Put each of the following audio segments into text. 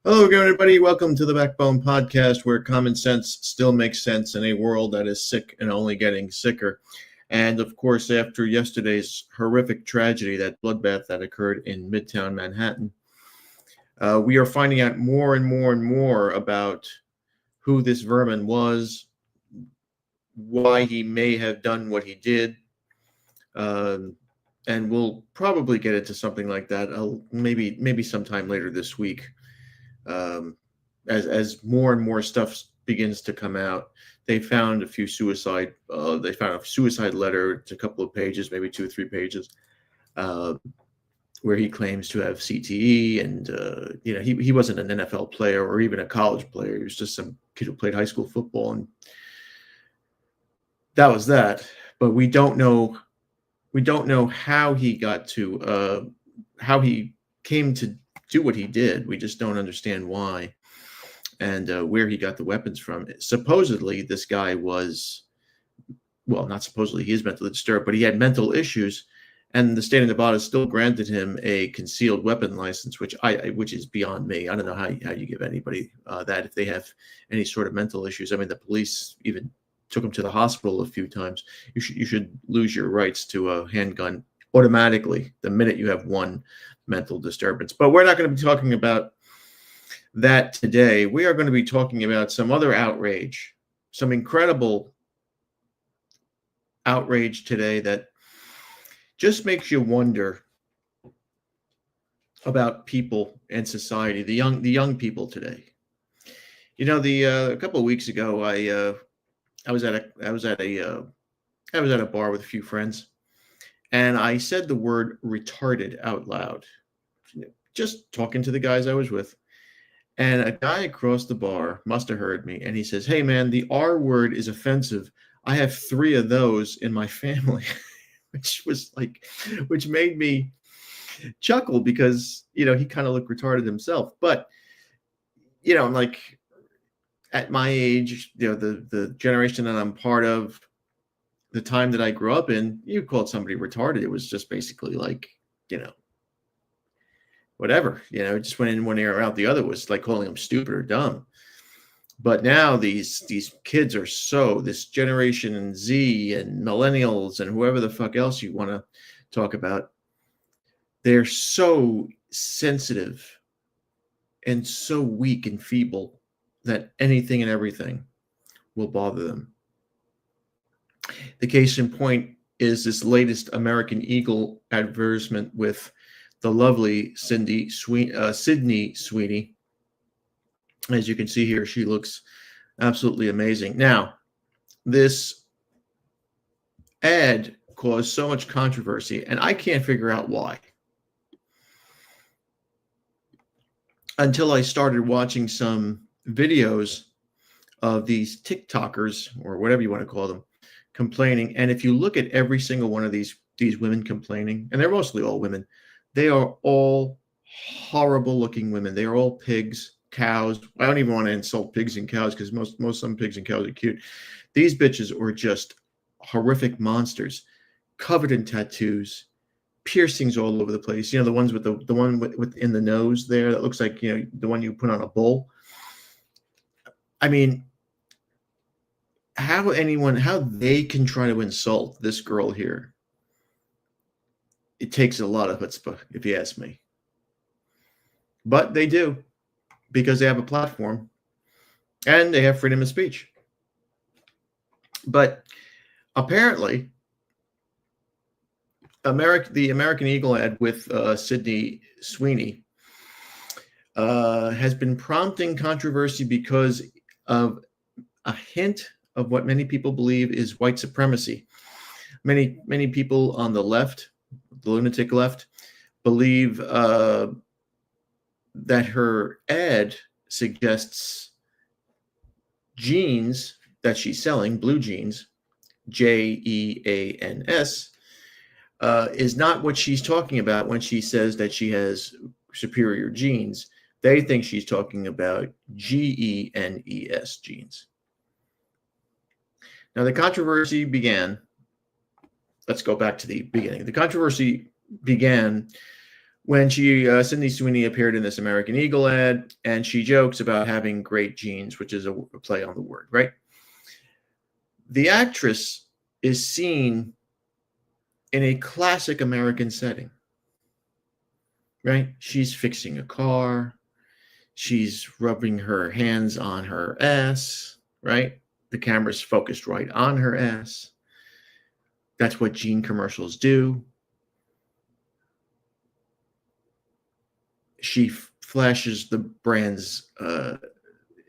Hello again, everybody. Welcome to the Backbone Podcast, where common sense still makes sense in a world that is sick and only getting sicker. And of course, after yesterday's horrific tragedy, that bloodbath that occurred in Midtown Manhattan, we are finding out more and more and more about who this vermin was, why he may have done what he did. And we'll probably get into something like that maybe sometime later this week. As more and more stuff begins to come out. They found a suicide letter. It's a couple of pages, maybe 2 or 3 pages, where he claims to have CTE, and he wasn't an NFL player or even a college player. He was just some kid who played high school football, and that was that. But we don't know how he got to how he came to do what he did. We just don't understand why, and where he got the weapons from. Supposedly, this guy was, well, not supposedly, he is mentally disturbed, but he had mental issues, and the state of Nevada still granted him a concealed weapon license, which is beyond me. I don't know how you give anybody that if they have any sort of mental issues. I mean, the police even took him to the hospital a few times. You should lose your rights to a handgun automatically the minute you have one mental disturbance. But we're not going to be talking about that today. We are going to be talking about some other outrage, some incredible outrage today that just makes you wonder about people and society, the young people today. You know, a couple of weeks ago, I was at a bar with a few friends, and I said the word retarded out loud, just talking to the guys I was with. And a guy across the bar must have heard me, and he says, "Hey man, the R word is offensive. I have 3 of those in my family," which made me chuckle because, he kind of looked retarded himself. But, like, at my age, the generation that I'm part of, the time that I grew up in, you called somebody retarded. It was just basically like, whatever, it just went in one ear or out the other. Was like calling them stupid or dumb. But now these kids are this generation Z and millennials and whoever the fuck else you want to talk about, they're so sensitive and so weak and feeble that anything and everything will bother them. The case in point is this latest American Eagle advertisement with the lovely Sydney Sweeney. As you can see here, she looks absolutely amazing. Now, this ad caused so much controversy, and I can't figure out why. Until I started watching some videos of these TikTokers, or whatever you want to call them, complaining. And if you look at every single one of these women complaining, and they're mostly all women, they are all horrible looking women. They are all pigs, cows. I don't even want to insult pigs and cows because some pigs and cows are cute. These bitches are just horrific monsters, covered in tattoos, piercings all over the place. The ones with the one with in the nose there that looks like, the one you put on a bull. I mean, how they can try to insult this girl here. It takes a lot of chutzpah, if you ask me. But they do, because they have a platform and they have freedom of speech. But apparently, the American Eagle ad with Sydney Sweeney has been prompting controversy because of a hint of what many people believe is white supremacy. Many people on the left, the lunatic left, believe that her ad suggests jeans that she's selling, blue jeans, JEANS, is not what she's talking about when she says that she has superior genes. They think she's talking about GENES genes. Now, the controversy began. Let's go back to the beginning. The controversy began when Sydney Sweeney appeared in this American Eagle ad, and she jokes about having great genes, which is a play on the word, right? The actress is seen in a classic American setting, right? She's fixing a car. She's rubbing her hands on her ass, right? The camera's focused right on her ass. That's what gene commercials do. She flashes the brand's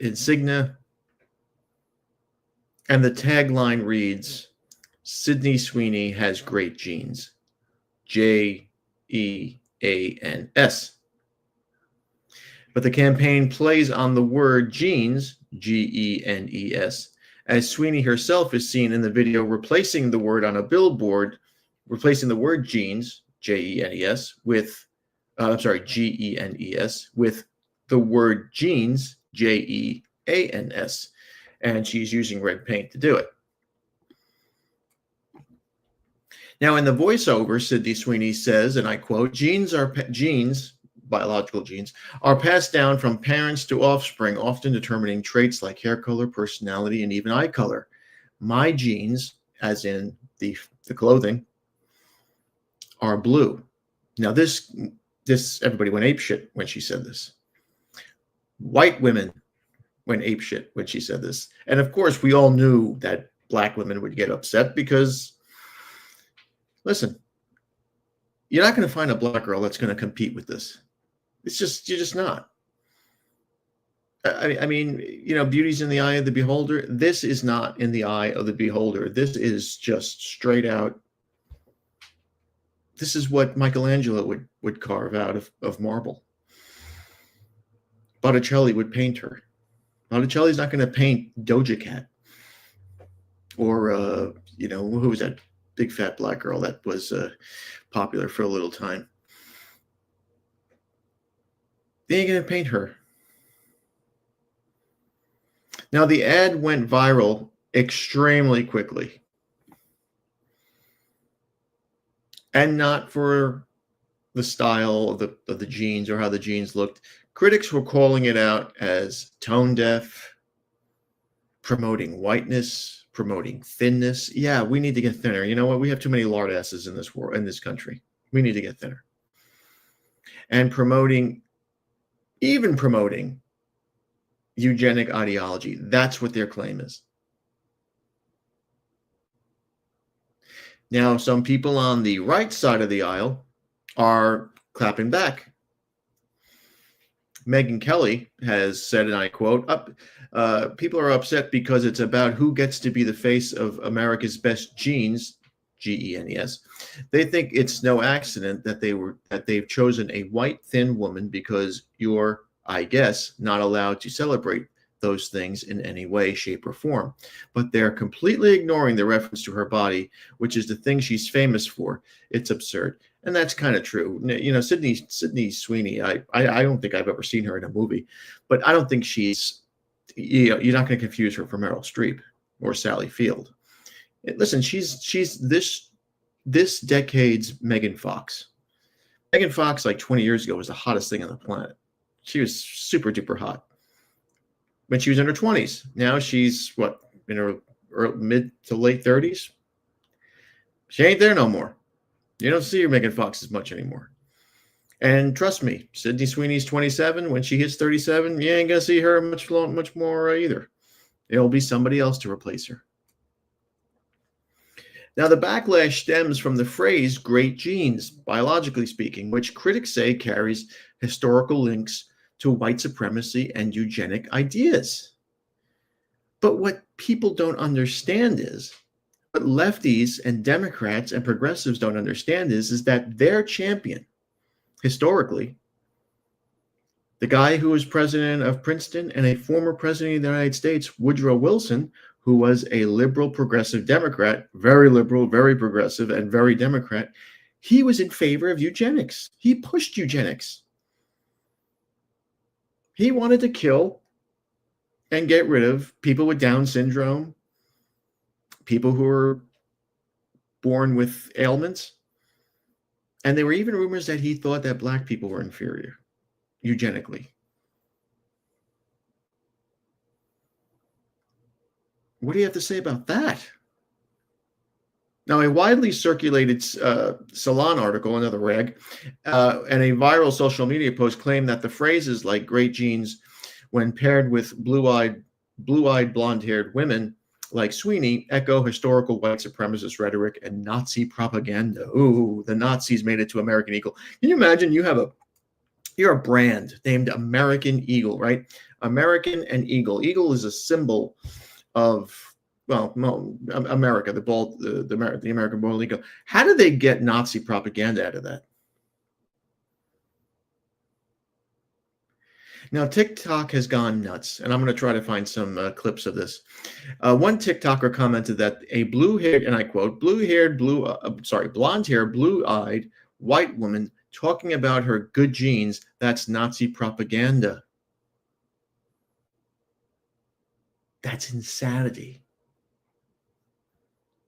insignia, and the tagline reads, Sydney Sweeney has great genes. Geans. But the campaign plays on the word genes, Genes, as Sweeney herself is seen in the video replacing the word on a billboard, replacing the word genes, Genes, with, Genes, with the word jeans, Jeans, and she's using red paint to do it. Now, in the voiceover, Sydney Sweeney says, and I quote, genes, biological genes, are passed down from parents to offspring, often determining traits like hair color, personality, and even eye color. My genes, as in the clothing, are blue. Now, this everybody went apeshit when she said this. White women went apeshit when she said this. And of course, we all knew that black women would get upset because, listen, you're not going to find a black girl that's going to compete with this. You're just not. I mean, beauty's in the eye of the beholder. This is not in the eye of the beholder. This is just straight out. This is what Michelangelo would carve out of marble. Botticelli would paint her. Botticelli's not going to paint Doja Cat or, who was that big fat black girl that was popular for a little time. They ain't going to paint her. Now, the ad went viral extremely quickly. And not for the style of the jeans or how the jeans looked. Critics were calling it out as tone deaf, promoting whiteness, promoting thinness. Yeah, we need to get thinner. You know what? We have too many lard asses in this world, in this country. We need to get thinner. And promoting eugenic ideology. That's what their claim is. Now, some people on the right side of the aisle are clapping back. Megyn Kelly has said, and I quote, people are upset because it's about who gets to be the face of America's best genes, Genes. They think it's no accident that they've chosen a white, thin woman because you're, I guess, not allowed to celebrate those things in any way, shape, or form. But they're completely ignoring the reference to her body, which is the thing she's famous for. It's absurd. And that's kind of true. Sydney Sweeney, I don't think I've ever seen her in a movie, but I don't think she's, you're not going to confuse her for Meryl Streep or Sally Field. Listen, she's this decade's Megan Fox. Megan Fox, like 20 years ago, was the hottest thing on the planet. She was super duper hot when she was in her 20s. Now she's in her mid to late 30s. She ain't there no more. You don't see her Megan Fox as much anymore. And trust me, Sydney Sweeney's 27. When she hits 37, you ain't gonna see her much more either. It'll be somebody else to replace her. Now, the backlash stems from the phrase great genes, biologically speaking, which critics say carries historical links to white supremacy and eugenic ideas. But what people don't understand is, what lefties and Democrats and progressives don't understand is that their champion, historically, the guy who was president of Princeton and a former president of the United States, Woodrow Wilson, who was a liberal progressive Democrat, very liberal, very progressive, and very Democrat, he was in favor of eugenics. He pushed eugenics. He wanted to kill and get rid of people with Down syndrome, people who are born with ailments. And there were even rumors that he thought that black people were inferior, eugenically. What do you have to say about that? Now, a widely circulated Salon article, another rag, and a viral social media post claim that the phrases like great genes, when paired with blue-eyed, blonde-haired women like Sweeney, echo historical white supremacist rhetoric and Nazi propaganda. Ooh, the Nazis made it to American Eagle. Can you imagine you're a brand named American Eagle, right? American and Eagle. Eagle is a symbol of, well, America, the American bald eagle. How did they get Nazi propaganda out of that? Now, TikTok has gone nuts, and I'm going to try to find some clips of this. One TikToker commented that a blue-haired, and I quote, blonde-haired, blue-eyed white woman talking about her good genes, that's Nazi propaganda. That's insanity.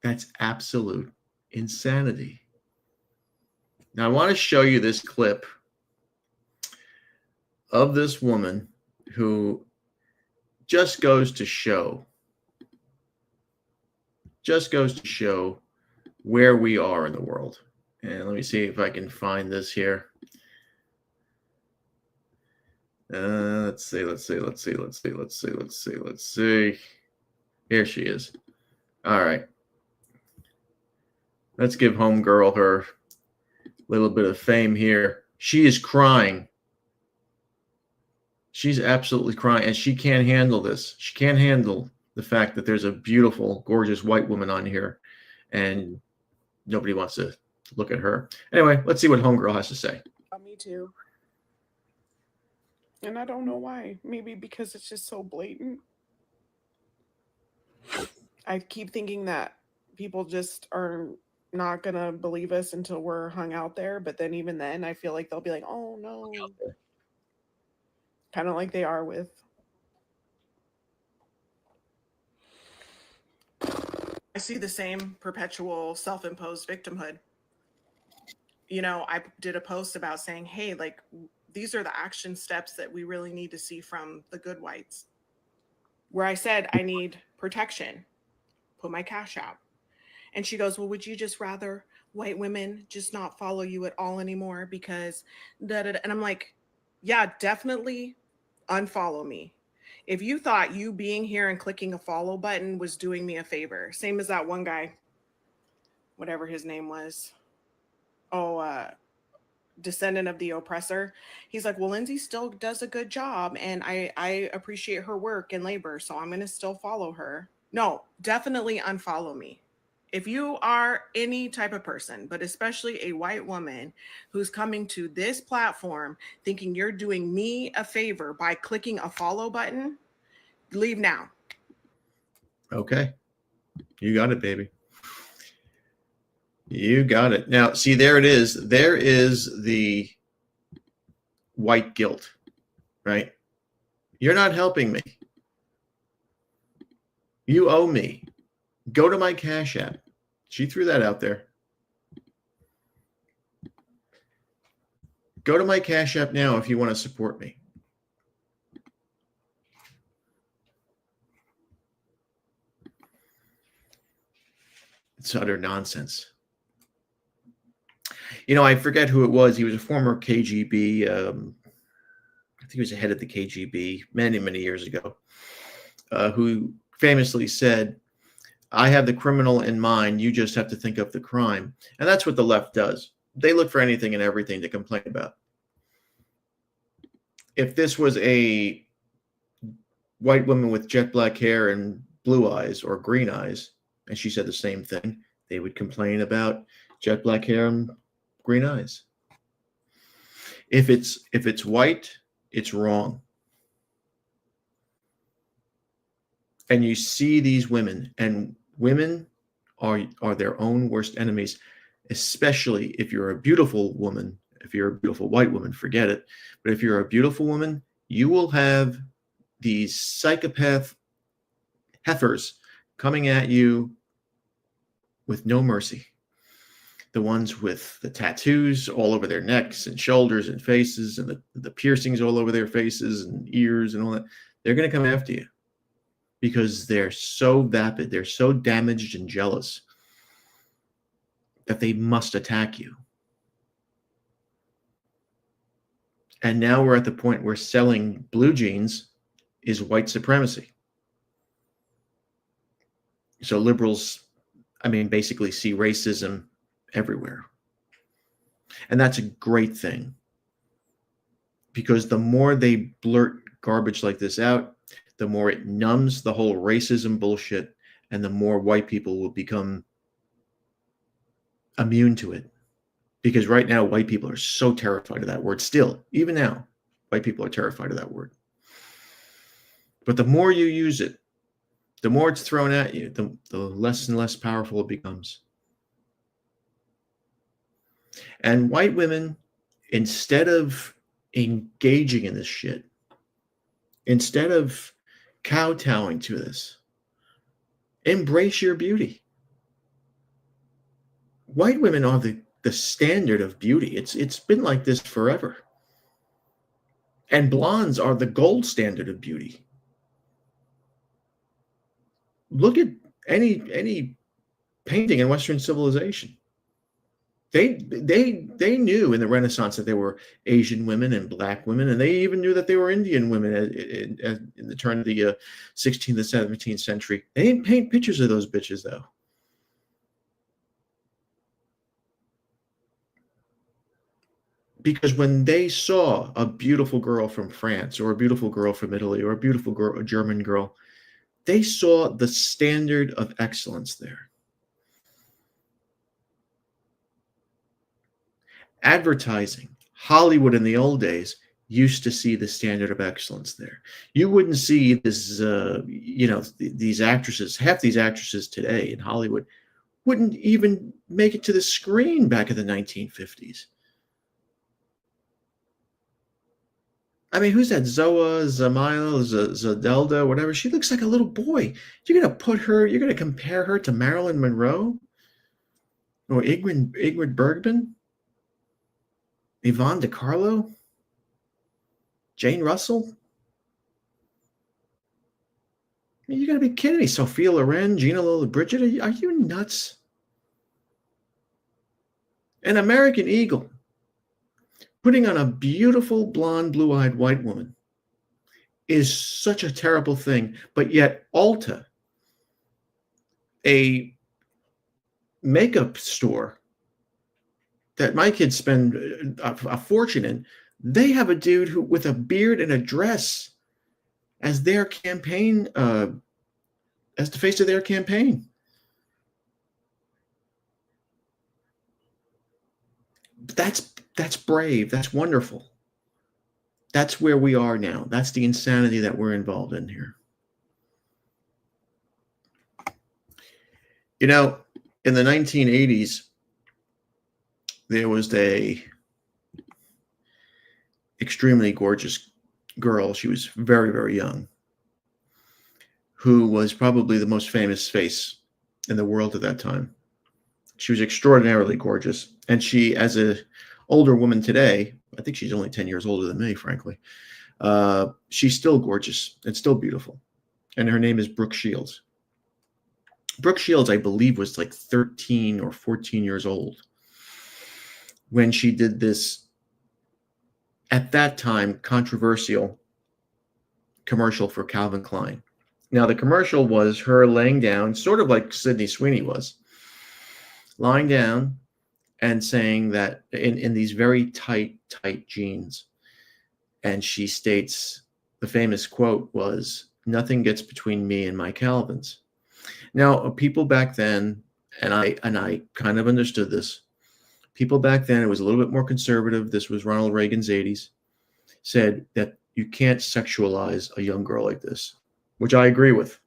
That's absolute insanity. Now, I want to show you this clip of this woman who just goes to show where we are in the world. And let me see if I can find this here. Let's see. Here she is. All right. Let's give homegirl her little bit of fame here. She is crying. She's absolutely crying, and she can't handle this. She can't handle the fact that there's a beautiful, gorgeous white woman on here, and nobody wants to look at her. Anyway, let's see what homegirl has to say. Me too. And I don't know why. Maybe because it's just so blatant. I keep thinking that people just are not going to believe us until we're hung out there. But then even then, I feel like they'll be like, oh, no. Kind of like they are with. I see the same perpetual self-imposed victimhood. You know, I did a post about saying, hey, like, these are the action steps that we really need to see from the good whites. Where I said, I need protection. Put my cash out. And she goes, well, would you just rather white women just not follow you at all anymore? Because and I'm like, yeah, definitely unfollow me. If you thought you being here and clicking a follow button was doing me a favor, same as that one guy, whatever his name was. Descendant of the oppressor. He's like, well, Lindsay still does a good job and I appreciate her work and labor, so I'm going to still follow her. No, definitely unfollow me. If you are any type of person, but especially a white woman who's coming to this platform thinking you're doing me a favor by clicking a follow button, leave now. Okay. You got it, baby. You got it. Now, see, there it is. There is the white guilt, right? You're not helping me. You owe me. Go to my Cash App. She threw that out there. Go to my Cash App now if you want to support me. It's utter nonsense. You know, I forget who it was. He was a former KGB. I think he was the head of the KGB many, many years ago, who famously said, I have the criminal in mind. You just have to think of the crime. And that's what the left does. They look for anything and everything to complain about. If this was a white woman with jet black hair and blue eyes or green eyes, and she said the same thing, they would complain about jet black hair and green eyes. If it's white, it's wrong. And you see these women, and women are their own worst enemies, especially if you're a beautiful woman. If you're a beautiful white woman, forget it. But if you're a beautiful woman, you will have these psychopath heifers coming at you with no mercy. the ones with the tattoos all over their necks and shoulders and faces, and the piercings all over their faces and ears and all that, they're going to come after you because they're so vapid, they're so damaged and jealous that they must attack you. And now we're at the point where selling blue jeans is white supremacy. So liberals, basically see racism everywhere. And that's a great thing, because the more they blurt garbage like this out, the more it numbs the whole racism bullshit, and the more white people will become immune to it. Because right now, white people are so terrified of that word. Still, even now, white people are terrified of that word. But the more you use it, the more it's thrown at you, the less and less powerful it becomes. And white women, instead of engaging in this shit, instead of kowtowing to this, embrace your beauty. White women are the standard of beauty. It's been like this forever. And blondes are the gold standard of beauty. Look at any painting in Western civilization. They knew in the Renaissance that there were Asian women and black women, and they even knew that there were Indian women in the turn of the 16th and 17th century. They didn't paint pictures of those bitches, though. Because when they saw a beautiful girl from France, or a beautiful girl from Italy, or a beautiful girl, a German girl, they saw the standard of excellence there. Advertising, Hollywood in the old days used to see the standard of excellence there. You wouldn't see this, these actresses, half these actresses today in Hollywood wouldn't even make it to the screen back in the 1950s. Who's that? Zoa, Zamila, Zadelda, whatever. She looks like a little boy. You're going to compare her to Marilyn Monroe? Or Ingrid Bergman? Yvonne DiCarlo? Jane Russell? You got to be kidding me. Sophia Loren, Gina Lollobrigida? Are you nuts? An American Eagle putting on a beautiful, blonde, blue-eyed white woman is such a terrible thing. But yet Ulta, a makeup store that my kids spend a fortune in, they have a dude with a beard and a dress as their campaign, as the face of their campaign. That's brave. That's wonderful. That's where we are now. That's the insanity that we're involved in here. In the 1980s, there was a extremely gorgeous girl. She was very, very young, who was probably the most famous face in the world at that time. She was extraordinarily gorgeous. And she, as an older woman today, I think she's only 10 years older than me, frankly, she's still gorgeous and still beautiful. And her name is Brooke Shields. Brooke Shields, I believe, was like 13 or 14 years old when she did this, at that time, controversial commercial for Calvin Klein. Now, the commercial was her laying down, sort of like Sydney Sweeney was, lying down and saying that in these very tight jeans. And she states, the famous quote was, "Nothing gets between me and my Calvins." Now, people back then, and I kind of understood this, people back then, it was a little bit more conservative. This was Ronald Reagan's 80s, said that you can't sexualize a young girl like this, which I agree with.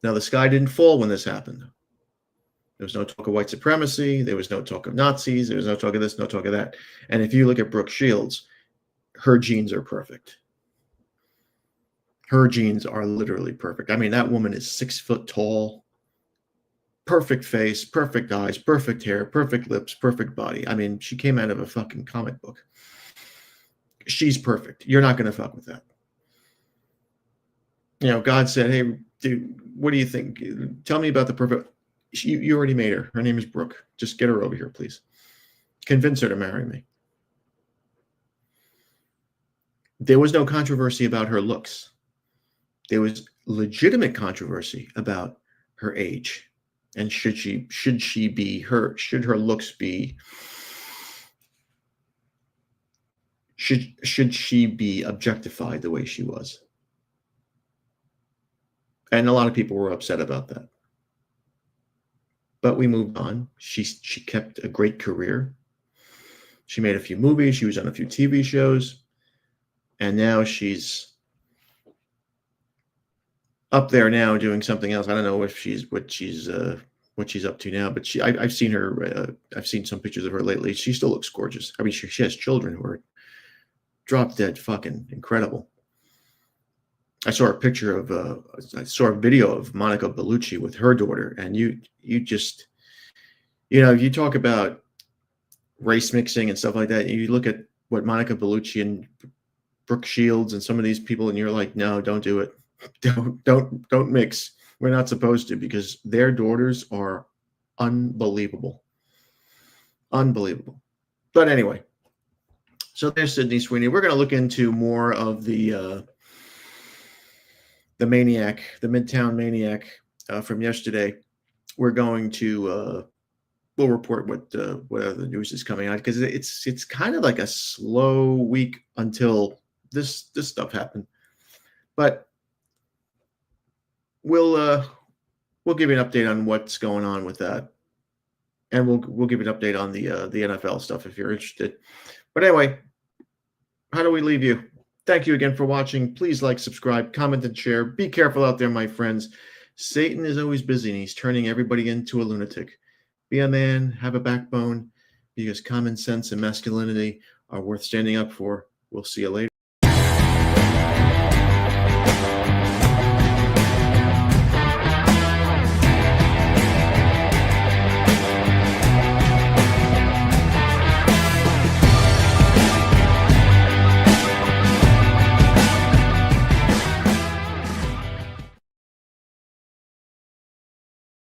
Now, the sky didn't fall when this happened. There was no talk of white supremacy. There was no talk of Nazis. There was no talk of this, no talk of that. And if you look at Brooke Shields, her genes are perfect. Her genes are literally perfect. I mean, that woman is 6 foot tall, perfect face, perfect eyes, perfect hair, perfect lips, perfect body. I mean, she came out of a fucking comic book. She's perfect. You're not going to fuck with that. God said, hey, dude, what do you think? Tell me about the perfect. You already made her. Her name is Brooke. Just get her over here, please. Convince her to marry me. There was no controversy about her looks. There was legitimate controversy about her age. And should her looks be, should she be objectified the way she was? And a lot of people were upset about that. But we moved on. She kept a great career. She made a few movies. She was on a few TV shows. And now she's up there now doing something else. I don't know what she's up to now, but I've seen her. I've seen some pictures of her lately. She still looks gorgeous. I mean, she has children who are drop dead fucking incredible. I saw a video of Monica Bellucci with her daughter, and you just, you talk about race mixing and stuff like that. You look at what Monica Bellucci and Brooke Shields and some of these people, and you're like, no, don't do it. Don't mix. We're not supposed to, because their daughters are unbelievable. Unbelievable. But anyway, so there's Sydney Sweeney. We're going to look into more of the maniac, the Midtown maniac from yesterday. We're going to we'll report what other news is coming out, because it's kind of like a slow week until this stuff happened. But we'll give you an update on what's going on with that, and we'll give you an update on the NFL stuff if you're interested. But anyway, how do we leave you? Thank you again for watching. Please like, subscribe, comment, and share. Be careful out there, my friends. Satan is always busy, and he's turning everybody into a lunatic. Be a man, have a backbone, because common sense and masculinity are worth standing up for. We'll see you later.